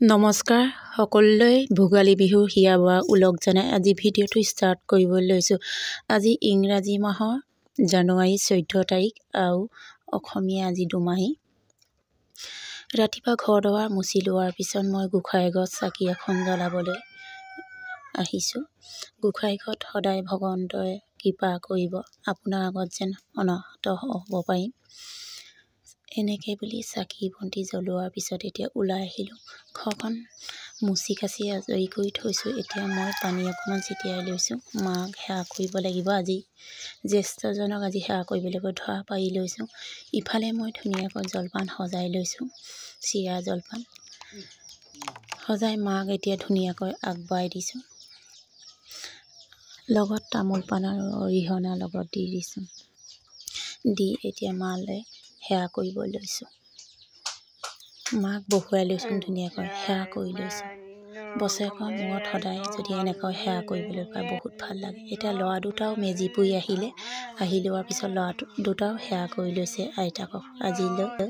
নমস্কাৰ সকলোলৈ ভোগালী বিহুৰ হিয়া বোৱা উলগ জনাই আজি ভিডিঅ'টো ষ্টাৰ্ট কৰিবলৈ লৈছোঁ। আজি ইংৰাজী মাহৰ জানুৱাৰী 14 তাৰিখ আৰু অসমীয়া আজি দুমাহী। ৰাতিপুৱা ঘৰ দুৱাৰ মুচি লোৱাৰ পিছত মই গোঁসাই ঘৰত চাকি এখন জ্বলাবলৈ আহিছোঁ। গোঁসাই ঘৰত সদায় ভগৱন্তই কৃপা কৰিব, আপোনাৰ আগত যেন অনাহত হ'ব পাৰিম, এনেকৈ বুলি চাকি বন্তি জ্বলোৱাৰ পিছত এতিয়া ওলাই আহিলোঁ। ঘৰখন মুচি কাচি আজৰি কৰি থৈছোঁ। এতিয়া মই পানী অকণমান ছিটিয়াই লৈছোঁ। মাক সেৱা কৰিব লাগিব, আজি জ্যেষ্ঠজনক আজি সেৱা কৰিব লাগিব, ধৰা পাৰি লৈছোঁ। ইফালে মই ধুনীয়াকৈ জলপান সজাই লৈছোঁ, চিৰা জলপান সজাই মাক এতিয়া ধুনীয়াকৈ আগবঢ়াই দিছোঁ। লগত তামোল পাণ আৰু অৰিহণা লগত দি দিছোঁ। দি এতিয়া মালৈ সেৱা কৰিব লৈছোঁ। মাক বহুৱাই লৈছোঁ, ধুনীয়াকৈ সেৱা কৰি লৈছোঁ। বছৰেকৰ মূৰত সদায় যদি এনেকৈ সেৱা কৰিবলৈ পায় বহুত ভাল লাগে। এতিয়া ল'ৰা দুটাও মেজি পুৰি আহি লোৱাৰ পিছত ল'ৰা দুটাও সেৱা কৰি লৈছে আইতাকক আজিলৈ।